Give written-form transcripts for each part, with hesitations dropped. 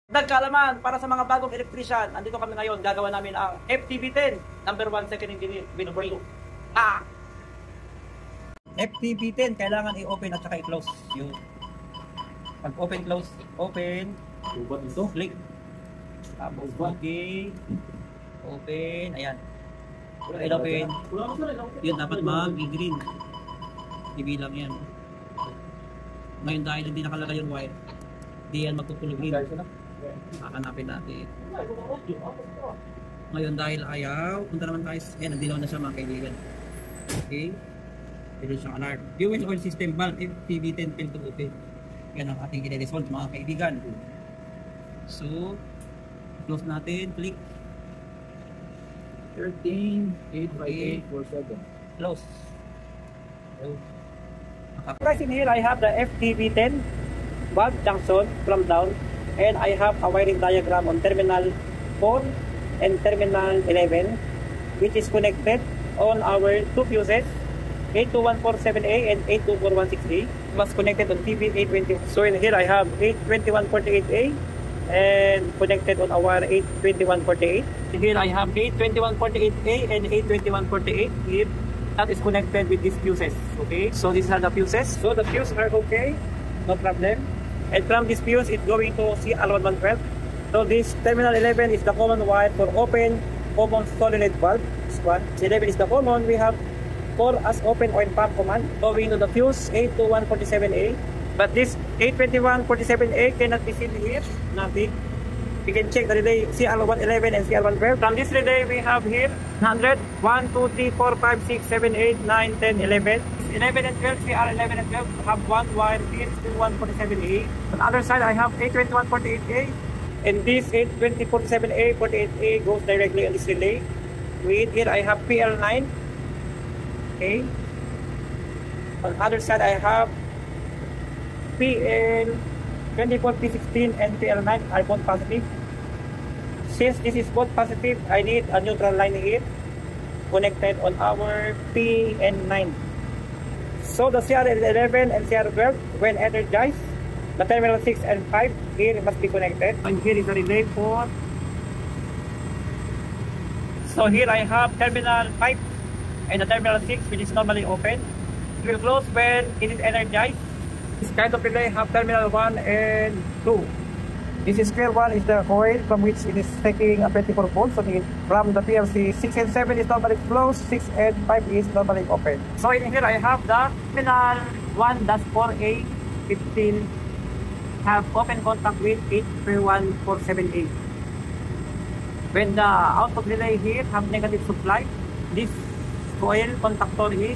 Nagkaalaman para sa mga bagong electrician, andito kami ngayon, gagawa namin ang FTV10, number 1 second engineer, number 2. FTV10, kailangan i-open at saka i-close. Yung pag open, close, open, click. Tapos okay, open, ayan. I-open, yun dapat mag-green. Ibilang yan. Ngayon dahil hindi nakalagay yung wire, di yan magtutulog green. Hahanapin natin. Ngayon dahil ayaw, punta naman tayo. Ayan, nandilaw na siya mga kaibigan. Okay. Meron siyang alarm. Fuel oil system valve FTV10 failed to open. Yan ang ating i-resolve mga kaibigan. So, close natin. Click. 13-85847. Close. Guys, in here I have the FTV10 valve junction from down. And I have a wiring diagram on terminal 4 and terminal 11, which is connected on our two fuses, 82147A and 82416A. Was connected on TV820. So in here I have 82148A and connected on our 82148. In here I have 82148A and 82148 here. That is connected with these fuses. Okay, so these are the fuses. So the fuses are okay, no problem. And from this fuse, it's going to CR1112. So this terminal 11 is the common wire for open common solenoid valve. This one. 11 is the common. We have 4 as open oil pump command going to the fuse 82147A. But this 82147A cannot be seen here. Nothing. You can check the relay CR111 and CR112. From this relay, we have here 100, 1, 2, 3, 4, 5, 6, 7, 8, 9, 10, 11. 11 and 12, CR11 and 12 have one wire here, 2147A. On the other side, I have 82148A. And this 82047A, 48A goes directly on this relay. With here, I have PL9. Okay. On the other side, I have PL24P16 and PL9 are both positive. Since this is both positive, I need a neutral line here connected on our PN9. So the CR11 and CR12, when energized, the terminal 6 and 5 here must be connected. And here is the relay for. So here I have terminal 5 and the terminal 6, which is normally open. It will close when it is energized. This kind of relay have terminal 1 and 2. This is square 1 is the coil from which it is taking a 24 volts. So from the PLC 6 and 7 is normally closed, 6 and 5 is normally open. So in here I have the terminal 1-4A 15 have open contact with 83147A. When the output relay here have negative supply, this coil contactor is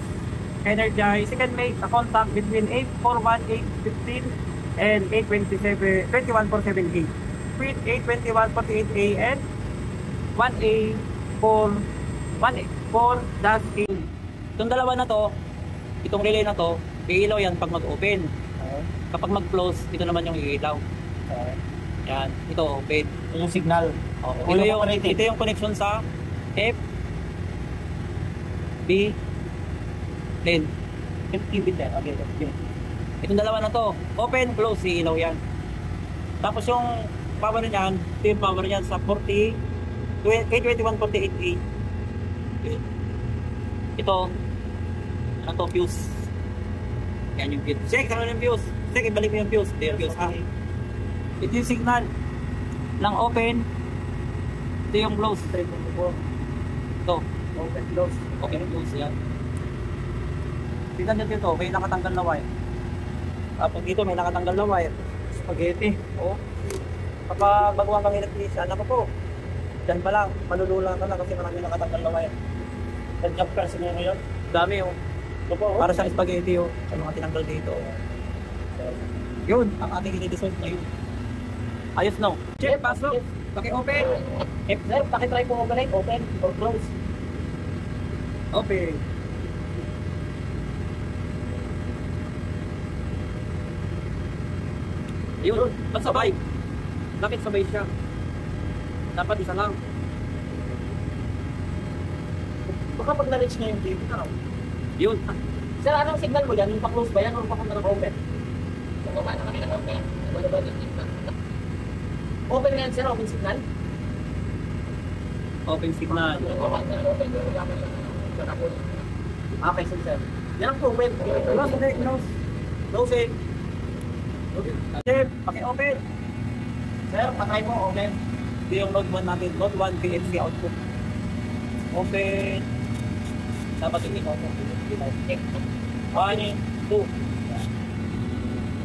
energized. You can make a contact between 841-815 and 821-47A with 821-48A and 1A4-A. Itong dalawa na to, itong relay na to, iilaw yan pag mag-open. Kapag mag-close, ito naman yung iilaw. Yan, ito open. Yung signal. Ito yung connection sa F B lane. FTV10. Okay. Itong dalawa na to, open, close, iilaw yan. Tapos yung power niyan, ito yung power niyan sa 821-48A. Ito, ano to, fuse. Yan yung fuse. Check, ano yung fuse? Check, ibalik mo yung fuse. Ito yung fuse, ha? Ito yung signal ng open. Ito yung close. Ito. Open, close. Open, close, yan. Tignan nyo dito, may nakatanggal na wire. Pag dito may nakatanggal na wire, spaghetti. O, kapag baguhan kang electrician, ako po, dyan pa lang, malulula ka na kasi marami nakatanggal na wire. Nag-jump car siguro ngayon. Dami o. Para sa spaghetti o, sa mga tinanggal dito. Yun, ang ating i-dissolve na yun. Ayos no? Check, pasok. Paki-open. Sir, pakitry po open, open or close. Open. Yun, ba't sabay? Bakit sabay siya? Dapat isa lang. Baka pag na-reach na yung TV, ano? Yun. Sir, anong signal mo yan? Yung pa-close ba yan o papunta na open? Open na yan, sir. Open signal. Open signal. Okay, sir. Yan ang open. Close, hindi, close. Close it. Sir, paki-open. Sir, patay mo. Open. Ito yung load 1 natin. Load 1 PLC output. Open. Dapat yung i-open. 1, 2,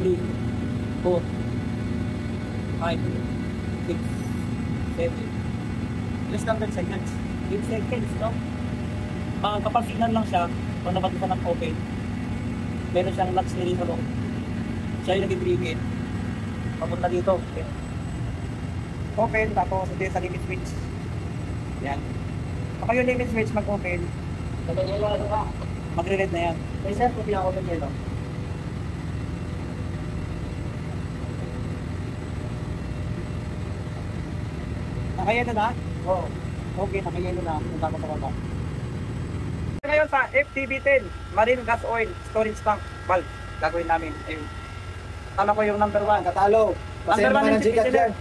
3, 4, 5, 6, 7. Less than 10 seconds. 8 seconds, no? Kapag signal lang siya, kung nabatusan ng open, meron siyang latch nili sa loob. Siya yung nag-trigger. Papunta dito. Okay. Open, tapos ito yung sa limit switch. Yan. Kapag yung limit switch mag-open, magre-red na yan. May sir, kung pinaka-open yellow. Nakayelo na? Oo. Okay, nakayelo na. Kung tapos ako na. Ngayon sa FTB10, Marine Gas Oil Storage Tank Valve, gagawin namin. Ayun. Tama ko yung number 1. Katalo. Number 1 ng Gcash dyan.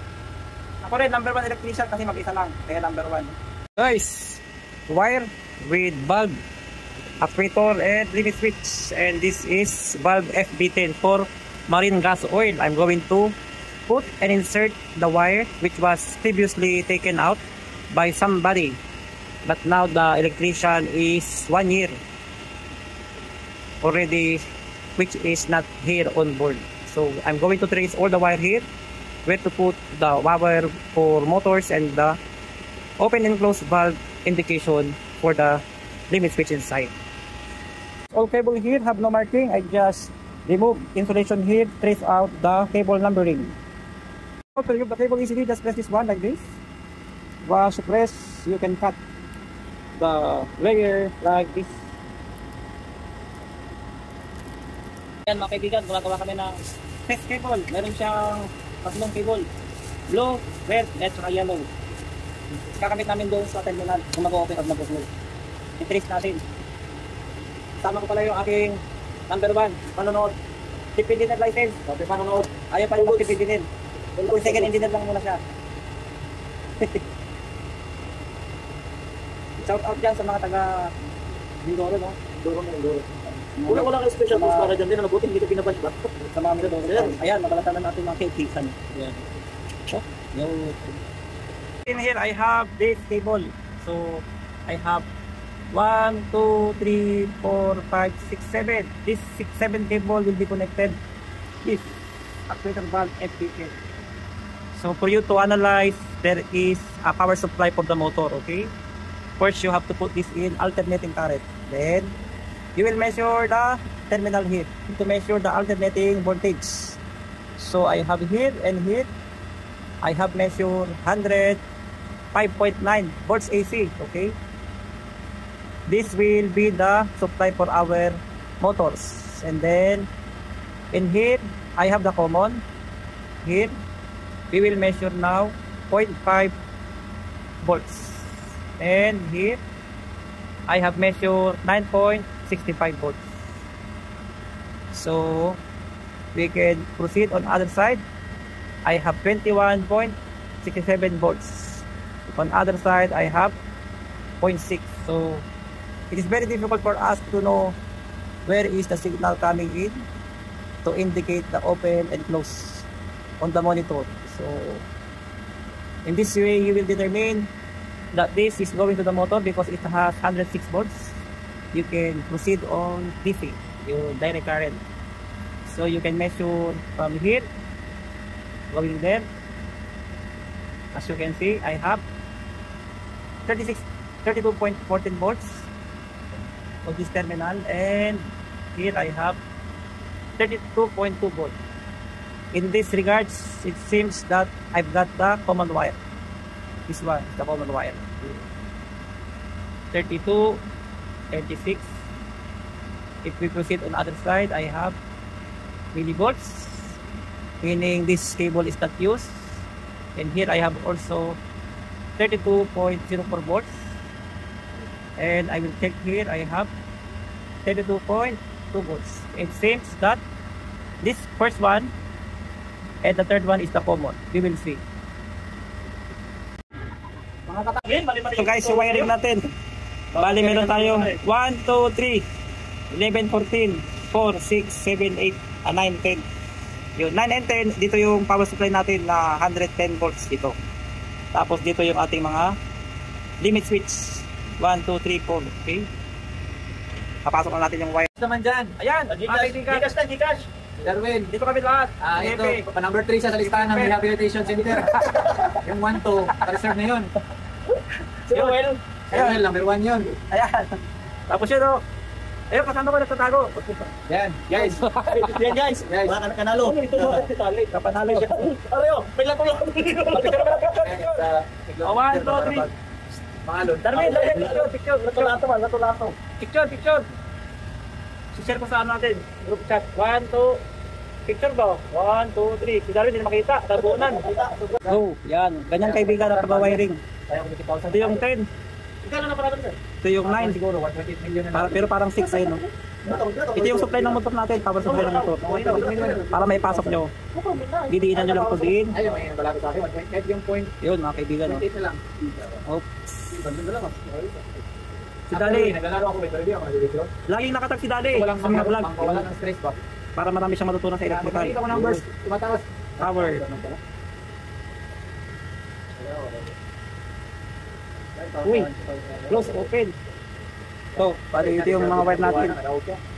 Ako rin, number 1 electrician kasi mag-isa lang. Kaya number 1. Guys, wire with bulb, actuator, and limit switch. And this is bulb FB10 for marine gas oil. I'm going to put and insert the wire which was previously taken out by somebody. But now the electrician is 1 year already, which is not here on board. So I'm going to trace all the wire here, where to put the wire for motors and the open and close valve indication for the limit switch inside. All cable here have no marking. I just remove insulation here, trace out the cable numbering. To remove the cable easily, just press this one like this. Once you press, you can cut the layer like this. Yan mga kaibigan, gumagawa kami ng test cable. Meron siyang tatlong cable, blue, red, at saka yellow. Kakamit namin doon sa terminal kung mag-open at mag-close. I-trace natin. Tama ko pala yung aking number 1, panonood. TPD net license. Okay, panonood. Ayaw pa yung TPD net. Kung second engineer lang muna siya. Shout out dyan sa mga taga Mindoro, no? Mindoro. Una ko lang kayo special post para dyan din. Nabuti, hindi ko pinabash ba? Sa mga Mindoro. Ayan, mabalatan na natin mga kaibigan. Ayan. In here, I have this cable. So, I have 1, 2, 3, 4, 5, 6, 7. This 6, 7 cable will be connected with actuator valve FPK. So, for you to analyze, there is a power supply for the motor, okay? First, you have to put this in alternating current. Then, you will measure the terminal here to measure the alternating voltage. So, I have here and here. I have measured 105.9 volts AC, okay? This will be the supply for our motors. And then, in here, I have the common. Here, we will measure now 0.5 volts. And here, I have measured 9.65 volts. So, we can proceed on other side. I have 21.67 volts. On other side, I have 0.6. So, it is very difficult for us to know where is the signal coming in to indicate the open and close on the monitor. So, in this way, you will determine that this is going to the motor because it has 106 volts. You can proceed on DC, your direct current. So, you can measure from here, going there. As you can see, I have 32.14 volts on this terminal, and here I have 32.2 volts. In this regards, it seems that I've got the common wire. This one is the common wire. 32, 36. If we proceed on the other side, I have millivolts, meaning this cable is not used. And here I have also 32.04 volts. And I will check here, I have 32.2 volts. It seems that this first one and the third one is the common. We will see. So guys, yung wiring natin. Bali meron tayo 1, 2, 3, 11, 14, 4, 6, 7, 8, 9, 10. Yun, 9 and 10, dito yung power supply natin na 110 volts dito. Tapos dito yung ating mga limit switch. 1, 2, 3, 4. Okay. Papasok na natin yung wire. Naman dyan. Ayan, Gcash na, Gcash. Darwin. Dito kami lahat. Ito, number 3 siya sa listahan ng rehabilitation center. Yung 1, 2, reserve na yun. Well, Well, number 1 yun. ayan. Tapos yun, oh. Ayun, kasama ko nagtatago. Yan, guys. Yan guys. Wala ka kanalo. Kapanalo siya. Ariyo, bigla ko lang. 1, 2, 3. Pangalon. Darwin, picture. Natulato. Picture. Share ko sa ano natin. Group chat. 1, 2. Picture ba? 1, 2, 3. Si Darwin, hindi na makita. Tabunan. So, yan. Ganyan kaibigan ang pag-wiring. Ito yung 10. Ito yung 9 siguro. Pero parang 6 ayun, no? Ito yung supply ng motor natin. Power supply ng motor. Para may pasok nyo. Didiinan nyo lang ito din. Ayun, may balaki sa akin. 1.8 yung point. Yun, mga kaibigan, no? 1.8 na lang. Oops. Si Dali. Naglalaro ako may video. Laging nakatag si Dali. Walang sa mga vlog. Wala ng stress ba? Para marami siyang matutunan sa electrical. Makikita ko numbers. Tumataas. Power. Uy, close, open. So, bali ito yung mga wire natin.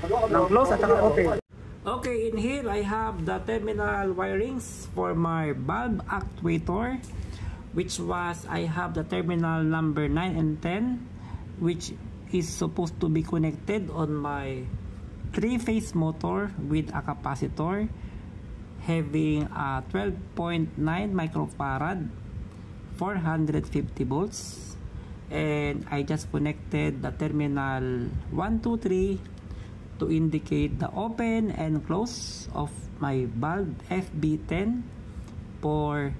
Ng close at saka open. Okay, in here I have the terminal wirings for my bulb actuator, which was I have the terminal number 9 and 10, which is supposed to be connected on my 3-phase motor with a capacitor having a 12.9 microfarad, 450 volts. And I just connected the terminal 1, 2, 3 to indicate the open and close of my bulb FB10 for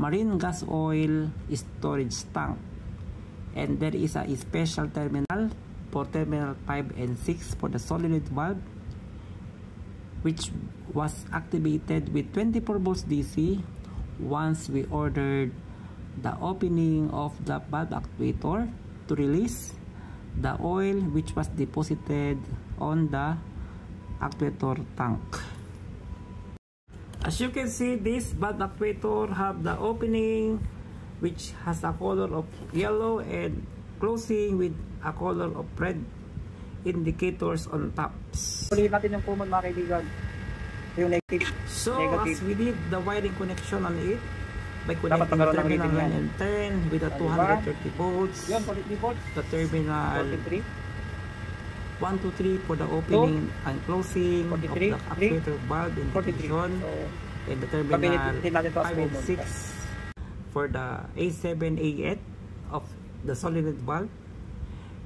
marine gas oil storage tank. And there is a special terminal for terminal 5 and 6 for the solenoid valve, which was activated with 24 volts DC once we ordered the opening of the valve actuator to release the oil which was deposited on the actuator tank. As you can see, this valve actuator have the opening which has a color of yellow and closing with a color of red indicators on tops. Ulitin natin yung common, mga kaibigan. Yung negative. So as we did the wiring connection on it by connecting the terminal 9 and 10 with a 230 volts, the terminal 1, 2, 3 for the opening and closing of the actuator valve indication, and the terminal 5 and 6 for the A7, A8 of the solenoid valve.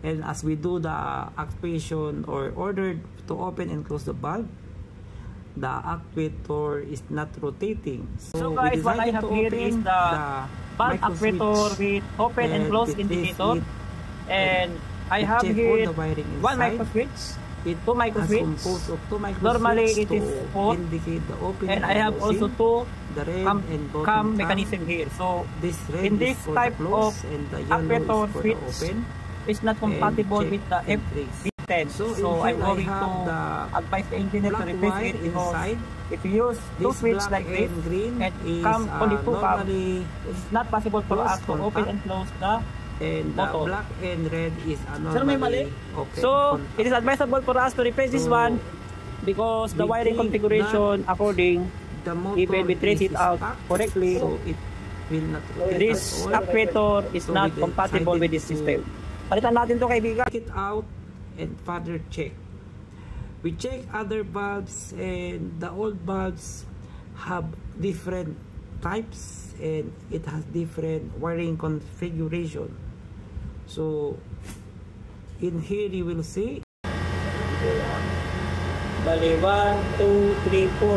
And as we do the activation or ordered to open and close the valve, the actuator is not rotating. So guys, what I have here is the valve actuator with open and close indicator. And I have here one micro switch, two micro switch. Normally it is 4, and I have also 2 cam mechanism here. So in this type of actuator switch is not compatible with the FB10. So I'm going to advise the engineer to replace it, because if you use 2 switches like this and come only 2 cam, it's not possible for us to open and close the motor. Black and red is normally open. So it is advisable for us to replace this one, because the wiring configuration according, even we trace it out correctly, so it will not rotate. This actuator is not compatible with this system. Palitan natin to, kaibigan. Check it out and further check. We check other bulbs, and the old bulbs have different types and it has different wiring configuration. So in here you will see bali 1, 2, 3, 4.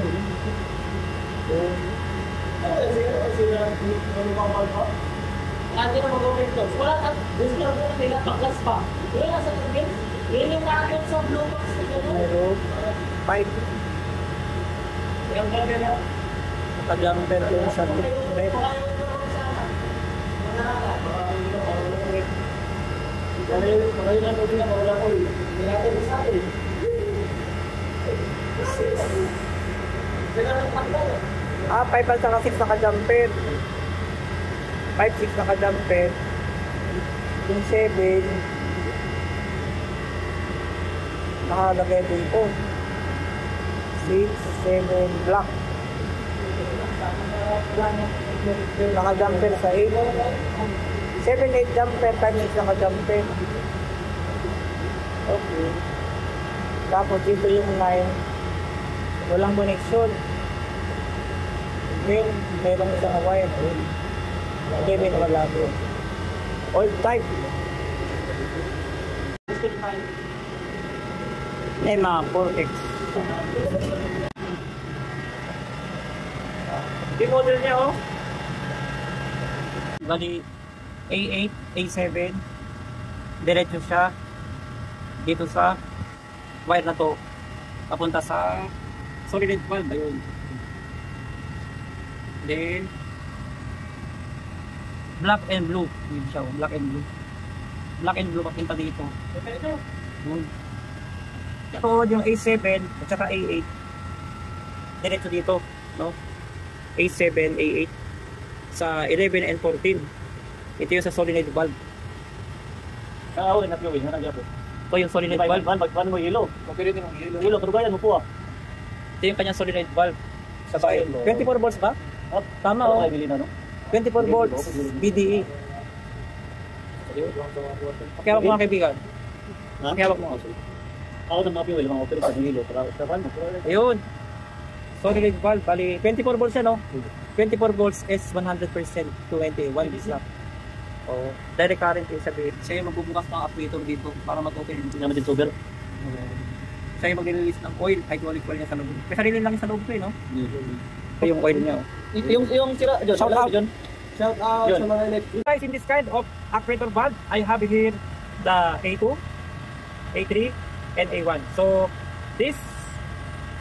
Hindi na mag-open close. Wala at gusto na po nila paklas pa. Wala na sa tubig. Yun yung nakakot sa blue box. Mayroon 5. Yung gagawin na tagang pero sa red. Ah, 5 at saka 6 naka-jumper. 5, 6 naka-jumper. Yung 7 nakalagay dito. 6, 7, black. Naka-jumper sa 8. 7, 8 jumper, 5, 6 naka-jumper. Okay. Tapos dito yung 9. Walang connection. Then, merong isang wire. 11 wala po. Old type. Mga 4X. Yung model niya, oh. Bali, A8, A7. Diretso siya. Dito sa wire na to. Papunta sa solenoid valve. Ayun. Then, black and blue. Yun siya, oh. Black and blue. Black and blue papunta dito. Ito yung A7 at saka A8. Diretso dito, no? A7, A8 sa 11 and 14. Ito yung sa solenoid valve. Ito yung solenoid valve. Paano mo hilo? Okay, din ang hilo. Hilo, turugayan mo po ah. Ito yung kanyang solenoid valve. Sa bahay. 24 volts ba? Tama, oh. 24 volts BDE. Pakiawak mo mga kaibigan. Pakiawak mo. Ako na mga piwil, mga operate sa hilo. Ayun. Solenoid valve. Bali, 24 volts yan, no? 24 volts is 100% 21 slap. Oh, direct current yung sabihin. Siya yung magbubukas ng actuator dito para mag-open. Hindi naman din sober. Siya yung mag-release ng oil, hydraulic oil niya sa loob. Kasi sarili lang yung sa loob ko, no? Ito yung oil niya, oh. Yung sira, John. Shout out. John. Shout out John. sa mga electric. Guys, in this kind of actuator valve, I have here the A2, A3, and A1. So, this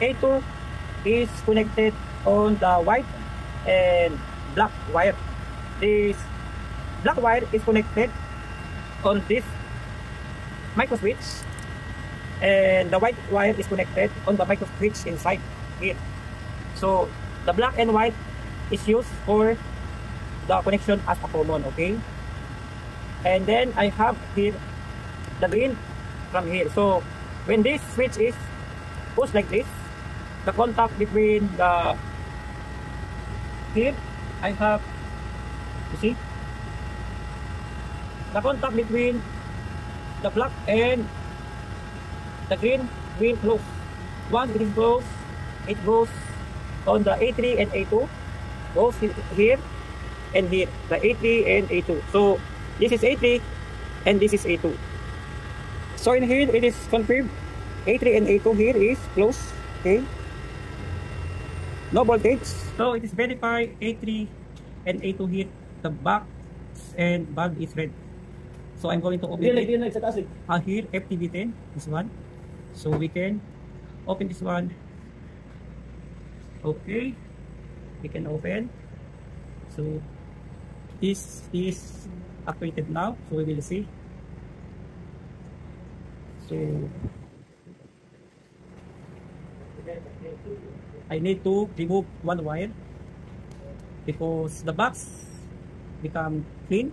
A2 is connected on the white and black wire. This black wire is connected on this micro switch, and the white wire is connected on the micro switch inside here. So, the black and white is used for the connection as a common, okay? And then I have here the green from here. So when this switch is pushed like this, the contact between the here I have, you see, the contact between the black and the green will close. Once it is closed, it goes on the A3 and A2, goes here and here, the A3 and A2. So this is A3 and this is A2. So in here it is confirmed A3 and A2 here is closed, okay, no voltage. So it is verified A3 and A2 here, the box and bulb is red. So I'm going to open it here, FTV10, this one. So we can open this one. Okay, we can open. So this is activated now, so we will see. So I need to remove one wire because the box become clean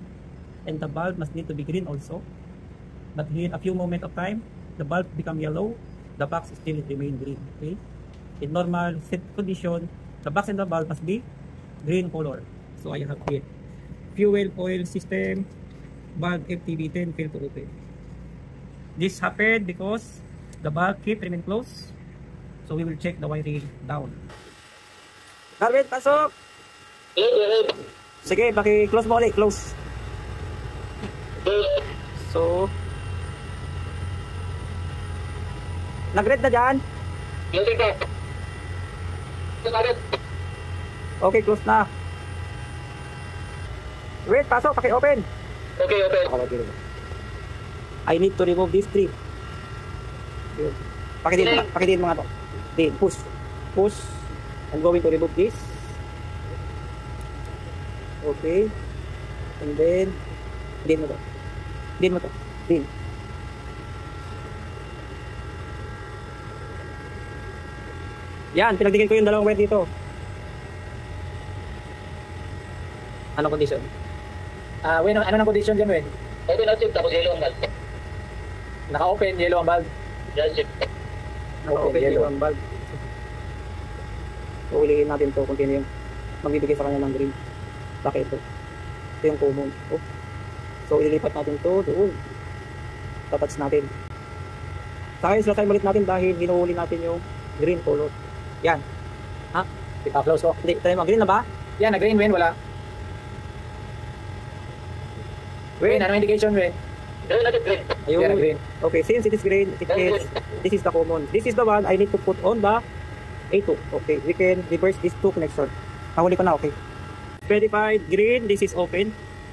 and the bulb must need to be green also. But here a few moments of time, the bulb become yellow, the box still remain green. Okay, in normal set condition, the box and the bulb must be green color. So I have here fuel oil system bulb FTV10 failed to open. This happened because the bulb keep remain closed. So we will check the wiring down. Darwin, pasok! Sige, paki-close mo ulit, close. So nag-red na dyan? Okay, close na. Wait, pasok, paki-open. Okay, open. I need to remove these three. Pakitin mga to. Then push. Push. I'm going to remove this. Okay. And then din mo to. Din. Yan, pinagdigin ko yung dalawang wire dito. Anong condition? Wen, ano ng condition dyan, Wen? Open na chip, tapos yellow ang bulb. Naka-open, yellow ang bulb. Yes, chip. Open yellow. yung bulb. Uulihin natin to kung sino yung magbibigay sa kanya ng green. Bakit ito? Ito yung common. Oh. So, ililipat natin to doon. Tatouch natin. Sa akin, sila tayo ulit natin dahil hinuhuli natin yung green color. Yan. Ha? Close ko. Hindi, tayo green na ba? Yan, nag-green, Wen, wala. Wen, ano indication, Wen? Gawin natin green. Ayun. Yan, green. Okay, since it is green, it means this is the common. This is the one I need to put on the A2. Okay, we can reverse these two connections. Nahuli ko na, okay. Verified, green, this is open.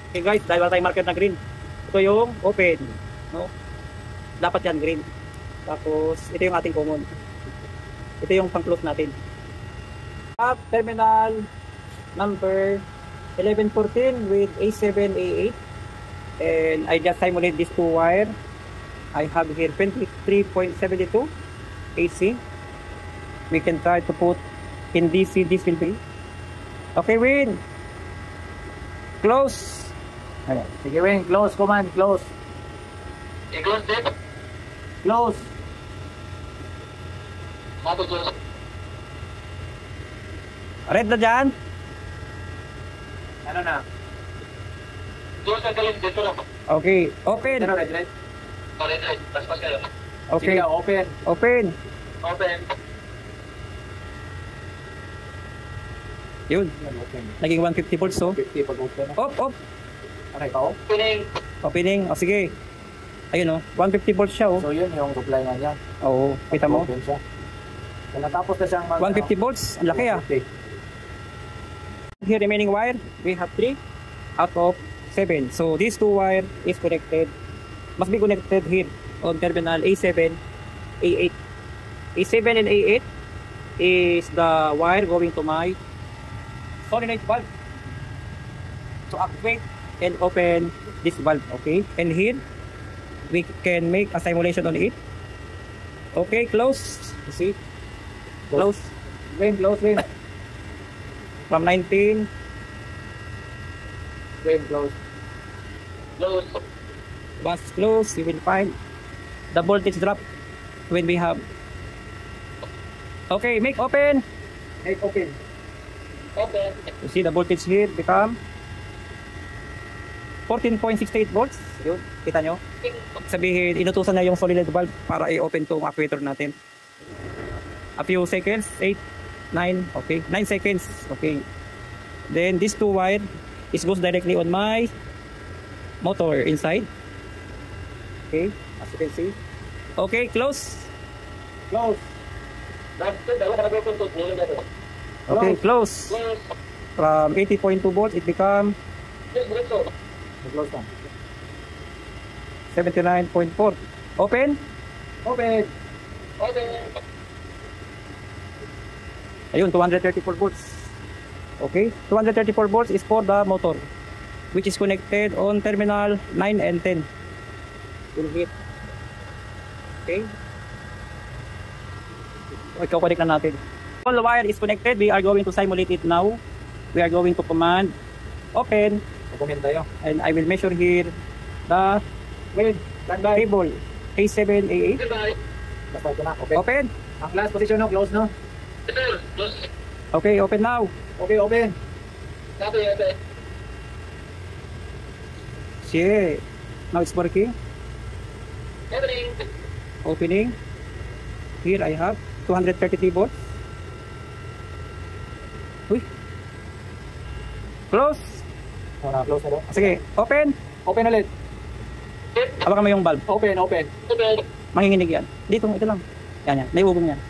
Okay guys, dahil wala tayong marker na green. Ito yung open. No? Dapat yan, green. Tapos, ito yung ating common. Ito yung pang-close natin. Up terminal number 1114 with A7, A8. And I just simulate these two wire. I have here 23.72 AC. We can try to put in DC, this will be. Okay, Win. Close. Ayan. Sige, Wen, close, command, close. I-close din. Close. Matutuloy. Red na dyan. Ano na? Doon sa galing dito lang. Okay, open. Ano, red, red? Red, red. Paspas kayo. Okay, Sige, open. open. Open. Yun, Yan, open. naging 150 volts, so. 50 pag open. Off, off. Okay pa, oh. Pining. Opening. O, sige. Ayun, oh. 150 volts siya, oh. So, yun yung supply nga niya. Oo, kita mo. Open siya. So, natapos na siyang 150 volts. Ang laki, ah. 150. Here remaining wire, we have 3 out of 7. So these two wire is connected, must be connected here on terminal A7, A8. A7 and A8 is the wire going to my solenoid valve to activate and open this valve. Okay, and here we can make a simulation on it. Okay, close. You see, close. Wen, close, Wen. From 19. Wen, close. Close. Once close, you will find the voltage drop when we have. Okay, make open. Make open. Open. You see the voltage here become 14.68 volts. Yun, kita nyo? Sabihin, inutusan na yung solenoid valve para i-open tong actuator natin. A few seconds, 8, 9, okay, 9 seconds, okay. Then this two wire is goes directly on my motor inside. Okay, as you can see. Okay, close. Close. Dalawa ka nag-open to. Nilong na to. Okay, close. Close. From 80.2 volts, it become Yes, diretso. Close na. 79.4. Open. Open. Open. Ayun, 234 volts. Okay, 234 volts is for the motor, which is connected on terminal 9 and 10. Will hit. Okay. Okay, connect na natin. All the wire is connected. We are going to simulate it now. We are going to command open, Comment tayo. and I will measure here the Wen, standby. cable A7, A8. Goodbye. Basta ito na. Open. Open. Ang last position, no? Close, no? Sir, close. Okay, open now. Okay, open. Copy, open. See, now it's working. Opening. Opening. Here I have 233 volts. Uy. Close. So, na-close na daw. Sige, open. Open ulit. Hawakan mo yung bulb. Open, open. Open. Manginginig yan. Dito, ito lang. Yan, yan. May ugong yan.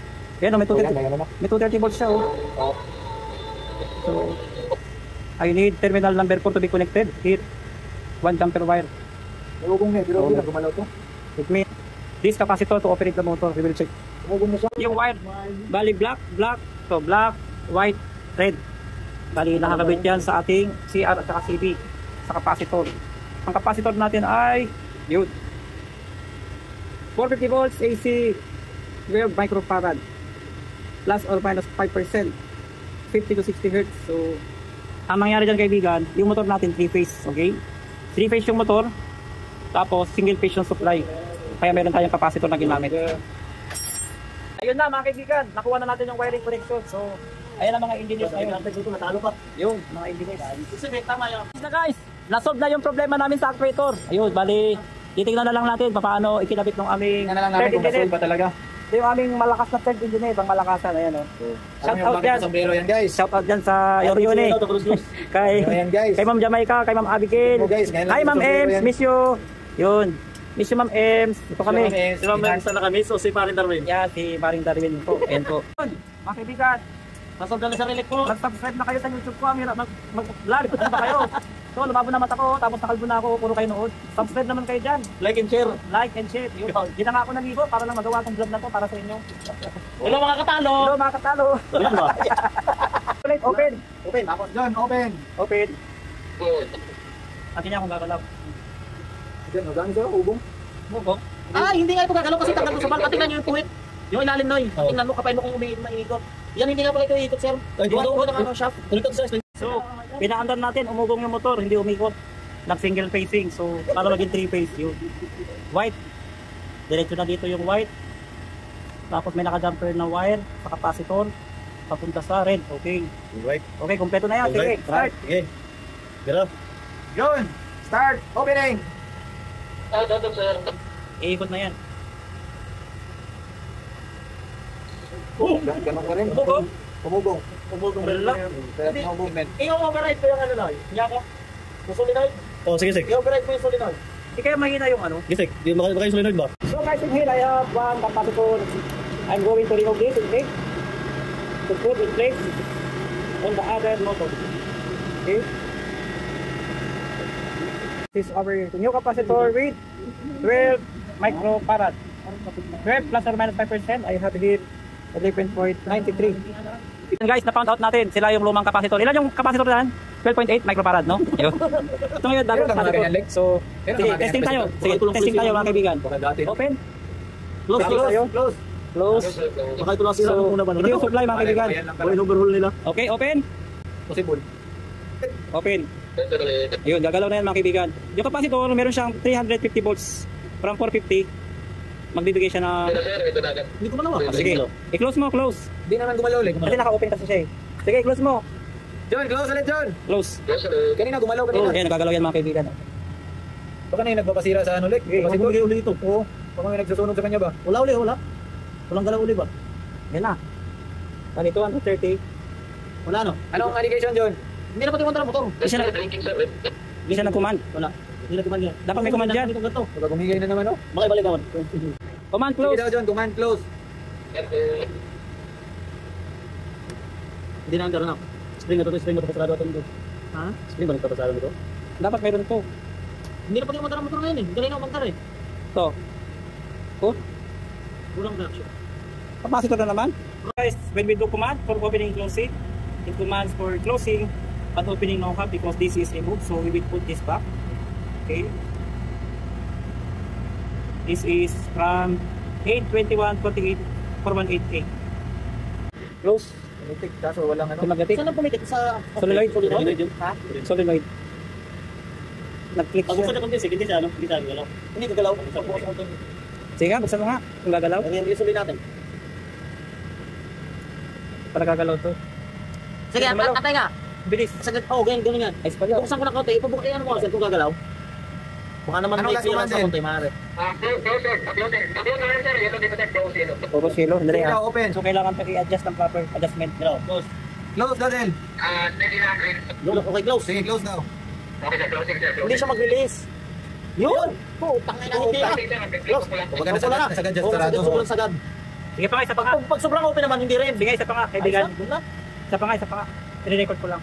Yan, may So, yan, 230, yan na. may 230 volts siya, oh. Oh. So, I need terminal number 4 to be connected. Here, 1 ampere wire. Nalugong na, pero Oo. hindi na gumalaw to. It means this capacitor to operate the motor. We will check. Nalugong na siya. Yung wire, bali black, black. So, black, white, red. Bali, nakakabit yan sa ating CR at saka CB sa capacitor. Ang capacitor natin ay, yun, 450 volts AC 12 microfarad plus or minus 5%, 50 to 60 Hz. So ang mangyari dyan kaibigan, yung motor natin 3-phase, okay? 3-phase yung motor, tapos single phase yung supply, kaya meron tayong capacitor na ginamit. Ayun na mga kaibigan, nakuha na natin yung wiring connection. So ayan ang mga engineers ayun. Natalo pa. Yung mga engineers. Tama yun. Na guys, nasolve na yung problema namin sa actuator. Ayun, bali, titignan na lang natin paano ikinabit ng aming Tingnan na lang namin kung nasolve ba talaga. Ito yung aming malakas na third engineer, bang malakasan. Ayan o. Shout out dyan. Sombrero yan guys. Shout out dyan sa Yorione. Kay, Ayan, guys. kay Ma'am Jamaica, kay Ma'am Abigail. Ito, guys, ngayon lang Hi yung Ma'am sombrero Ems, yan. miss you. Yun. Miss you Ma'am Ems. Ito kami. Si Ma'am Ems na kami, so si Paring Darwin. Yan, si Paring Darwin po. Ayan po. Mga kaibigan, Nasolve na sa relic po. mag-subscribe na kayo sa YouTube ko. Mag-vlog na ba kayo? So, lumabo na mata ko, tapos nakalbo na ako, puro kayo nood. Subscribe naman kayo dyan. Like and share. Like and share. Yun. Di na nga ako naligo para lang magawa tong vlog na to para sa inyo. Hello mga katalo. Hello mga katalo. Open. Open. Ako John, open. Open. Good. Atin niya akong gagalaw. John, magani sa ubong. Bubok. Hindi nga ito gagalaw kasi tanggal ko sa bal. Tingnan nyo yung puwit. Yung ilalim noy. Tingnan mo kapay mo kung umiikot. Yan hindi nga pala ito iikot sir. Dumadungkot ang ano shaft. So, pinaandar natin, umugong yung motor, hindi umikot. Nag-single facing. So, para maging 3-phase yun. White. Diretso na dito yung white. Tapos may naka-jumper na wire sa capacitor. Papunta sa red. Okay. Right. Okay, kompleto na yan. Sige, start. Okay. Garo. John, start. Opening. Ito, sir. Iikot na yan. Ganun ka rin. Umugong. Umugong. Umugong lang. Pero no movement. I-override ko yung ano noy. Yan ko. Yung solenoid. Oh, sige, sige. I-override mo yung solenoid. Hindi kaya mahina yung ano. Gisik, di makakayo solenoid ba? So guys, in here I have one capacitor. I'm going to remove this in place. To put in place on the other motor. Okay. This is our new capacitor with 12 microfarad. 12 plus or minus 5%. I have here 11.93. And guys, na-found out natin sila yung lumang capacitor. Ilan yung capacitor na 12.8 microfarad, no? Ayun. Ito ngayon, Meron dapat mga ganyan, Lex? So, Meron sige, mga testing ganyan, tayo. Lex? Sige, testing tayo mga kaibigan. Baka dati. Open. Close, Close tayo. close. Close. Baka ito lang sila. So, ito yung supply mga kaibigan. Buhay overhaul nila. Okay, open. Possible. Open. Ayun, gagalaw na yan mga kaibigan. Yung capacitor, meron siyang 350 volts from 450. Magbibigay siya na... Ito na agad. Hindi ko malawa. Sige, i-close mo, close. Hindi naman gumalaw ulit. Kasi naka-open kasi siya eh. Sige, close mo. John, close ulit, John. Close. Yes, sir. Kanina gumalaw Oh, kanina. ayan, nagagalaw yan mga kaibigan. Baka na yung nagpapasira sa ano, Lek. Okay, Kasi bumigay uli ito. Oo. Baka may nagsusunog sa kanya ba? Wala uli, wala. Walang galaw uli ba? Yan na. Ganito, 130. Wala no. Anong allegation, John? Hindi na pati ang motor. Hindi siya, Drinking, sir. hindi siya nag-command. Wala. Hindi na kuman yan. Dapat may command dyan. Ito ganito. Baka gumigay na naman, oh. Makibalik ako. Command Sige close. daw, John. Command close. Hindi na ang garo na. Spring na to, spring na to, pasarado ito nito. Ha? Spring ba nagpapasarado nito? Dapat mayroon to. Hindi na pati ang motor ngayon eh. Galing na ang motor eh. To. Oh, Kulang traction. capacitor na naman. Guys, when we do command for opening and closing, it commands for closing but opening no have because this is removed. So we will put this back. Okay. This is from 821.48 4188. Close. Pumitik, kaso walang ano. Magnetic. Saan na pumitik? Sa Solenoid. Solenoid yun? Ha? Solenoid. Nag-click Pag buksan siya. na konti, sige, hindi siya, ano? Hindi siya galaw. Hindi gagalaw. Sige nga, buksan mo nga. Kung gagalaw. Ang isuloy natin. Para gagalaw to. Sige, Gumalaw. atay nga. Bilis. Sagad, ganyan yan. Ay, spagyo. Buksan ko na konti, ipabukay ano mo, kung gagalaw. Baka naman Anong may last clearance command sa konti, maaari. Close, sir. Close, sir. Close, sir. Yellow detect, close, yellow. Puro silo. Hindi Sige ah. daw, open. So, kailangan pa i-adjust ng proper adjustment. Galaw, close. Close daw, Del. Steady na, green. Okay, close. Sige, close daw. Okay, sir. Closing, sir. Hindi siya mag-release. Yun! Putang ina, hindi na. Closing, sir. Close ko lang. Kapag nasagad dyan, sarado. Sobrang sagad. Sige pa nga, isa pa nga. Pag sobrang open naman, hindi rin. Sige, isa pa nga, kaibigan. Ayos na. Isa pa nga, isa pa nga. I-record ko lang.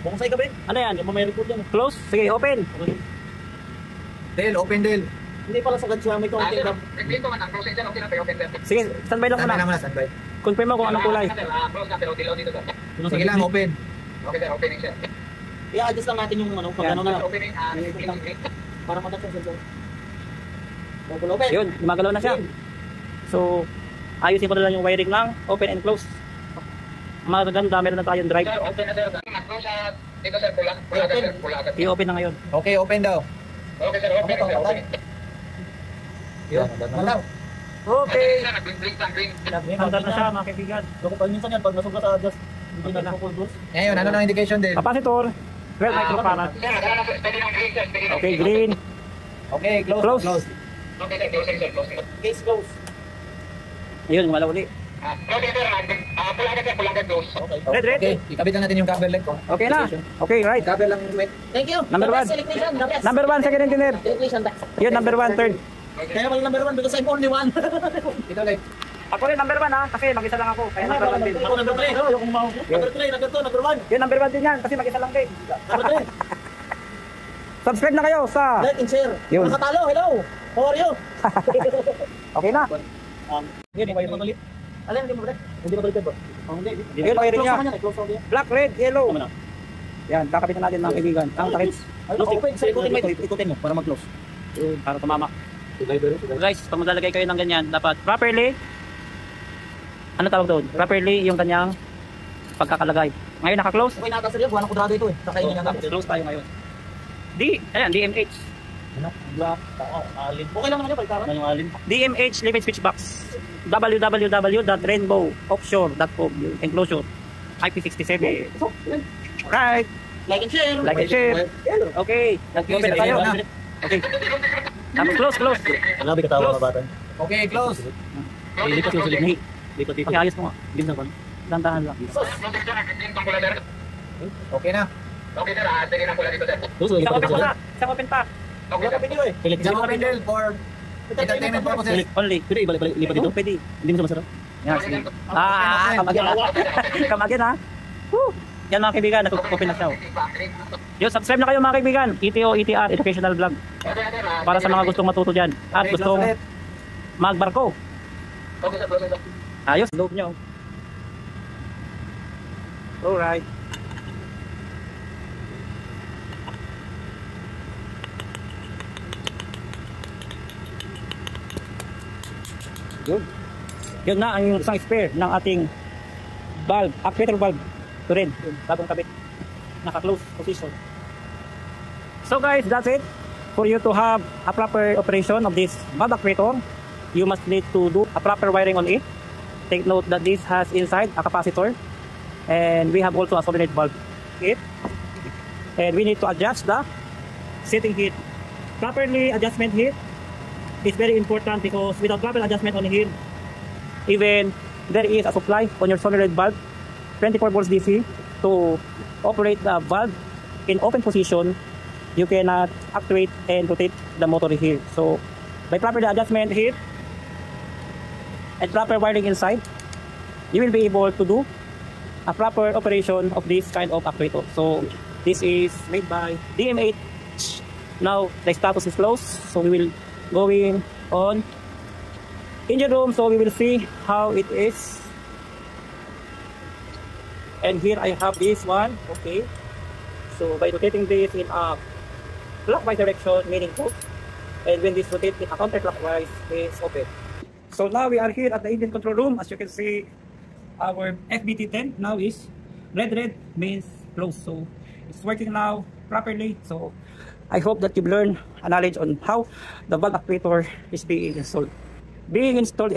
Buksan ka ba? Ano yan? Yung may record yan. Close. Sige, open. Del, open, Del. Hindi pala sagad siya, may konting Sir, gap. clean ko man. Closing, sir. Okay na, pero open, sir. Sige, standby lang Standby muna. naman na, standby. Confirm mo kung anong kulay. Close na, pero dilaw dito, sir. Sige lang, open. Okay, sir. Opening, sir. I-adjust lang natin yung ano, pag Yan. ano na. Opening, green. Para matapos yung cellphone. Open. Yun, gumagalaw na siya. So, ayusin ko na lang yung wiring ng open and close. Maganda, meron na tayong drive. Sir, open na sir. Ako sa dito sir, pula agad sir, pula agad. I-open na ngayon. Okay, open daw. Okay sir, open sir, open. Yun, malaw. Okay. Sir, nag-blink lang, green. Andar na siya mga kaibigan. Pag minsan yan, pag nasugat sa adjust, hindi na nagpo-pulse. Ngayon, ano ng indication din? Capacitor, 12 microfarad. Sir, nagana sir, pwede ng green sir, pwede ng Okay, green. Okay, close. Close. Okay sir, closing sir, closing. Case close. Ayun, gumalaw ulit. Okay sir, pula agad sir, pula agad close. Okay. Red, red. Okay, ikabit lang natin yung cover leg ko. Okay na. Okay, right. Cover lang, wait. Thank you. Number The one. best electrician, the best. Number 1, second engineer. Electrician, Yun, number 1, third. Kaya pala number 1 because I'm only one. Ito, like. Ako rin number 1 ha, kasi mag-isa lang ako. Kaya number 1 din. Ako number 3. Number 3, number 2, number 1. Yun, number 1 din yan, kasi mag-isa lang din. Number 3. Subscribe na kayo sa... Like and share. Yun. Nakatalo, hello. How are you? Okay na. Yun, yung wiring ulit. Alin, hindi mo ulit? Hindi ba baliktad ba? Hindi. Yun, wiring niya. Close ako yan. Black, red, yellow. Tama na. Yan, kakabit na natin mga kaibigan. Ang takip. Open, sir, ikutin mo para mag-close. Para tumama. Guys, pag maglalagay kayo ng ganyan, dapat properly, ano tawag doon? Properly yung kanyang pagkakalagay. Ngayon naka-close. Okay, nakatas rin. Buwan ang kudrado ito eh. Kakainin niya namin. Close tayo ngayon. Ayan, DMH. Ano? Black. Alin. Okay lang naman yun, pagkaran. Ano yung alin? DMH limit switch box. www.rainbowoffshore.com yung enclosure. IP67. Right. Like and share. Like and share. Okay. Nag-open na tayo. Okay. Tapos close. Grabe ka tawa mga bata. Okay, close. Lipat yung sulit. Lipat dito. Okay, ayos mo nga. Dim na ba? Dandahan lang. Closing sir, nag-green tong pula sir. Okay na. Okay sir, pwede ng pula dito sir. Close, Isang lipat open dito. pa. Isang open pa. Okay sir. Video eh. Isang open din for entertainment purposes. Only. Pwede ibalik lipat dito. Pwede. Hindi mo sa masarap. Yan, sige. Kamagyan ha. Kamagyan ha. Woo! Yan mga kaibigan, nag-open na siya. Yo, subscribe na kayo mga kaibigan. ETO, ETR, Educational Vlog. Para sa mga gustong matuto dyan. At Okay, gustong close ulit. magbarko. Okay sir, closing sir. Ayos, loob nyo. Alright. Good. Yun na ang isang spare ng ating valve, actuator valve. Ito rin, bagong kabit. Naka-close position. So guys, that's it. For you to have a proper operation of this valve actuator, you must need to do a proper wiring on it. Take note that this has inside a capacitor, and we have also a solenoid valve. And we need to adjust the setting heat. Properly adjustment heat is very important, because without proper adjustment on heat, even there is a supply on your solenoid valve, 24 volts DC, to operate the valve in open position, you cannot actuate and rotate the motor here. So by proper adjustment here and proper wiring inside, you will be able to do a proper operation of this kind of actuator. So this is made by DMH. Now the status is closed, so we will going on engine room, so we will see how it is. And here I have this one. Okay, so by rotating this in a clockwise direction, meaning push, and when this rotates in a counterclockwise, it's open. So now we are here at the engine control room. As you can see, our FBT10 now is red means closed, so it's working now properly. So I hope that you've learned a knowledge on how the valve actuator is being installed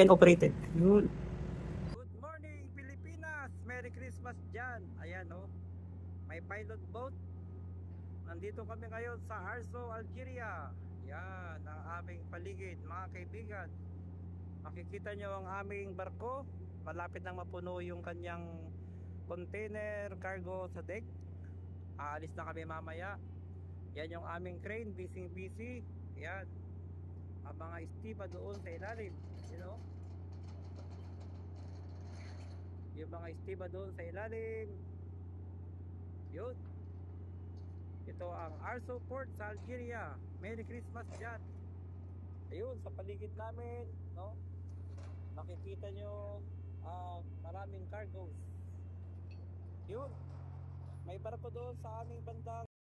and operated. Good morning, Pilipinas! Merry Christmas dyan! Ayan o, may pilot boat. Nandito kami ngayon sa Arso, Algeria. Yan, ang aming paligid, mga kaibigan. Makikita nyo ang aming barko. Malapit nang mapuno yung kanyang container cargo sa deck. Aalis na kami mamaya. Yan yung aming crane, busy. Yan. Ang mga estiba doon sa ilalim. You know? Yung mga estiba doon sa ilalim. Yun. Ito ang Arso Port sa Algeria. Merry Christmas dyan. Ayun, sa paligid namin, no? Makikita nyo maraming cargoes. Yun. May barko doon sa aming bandang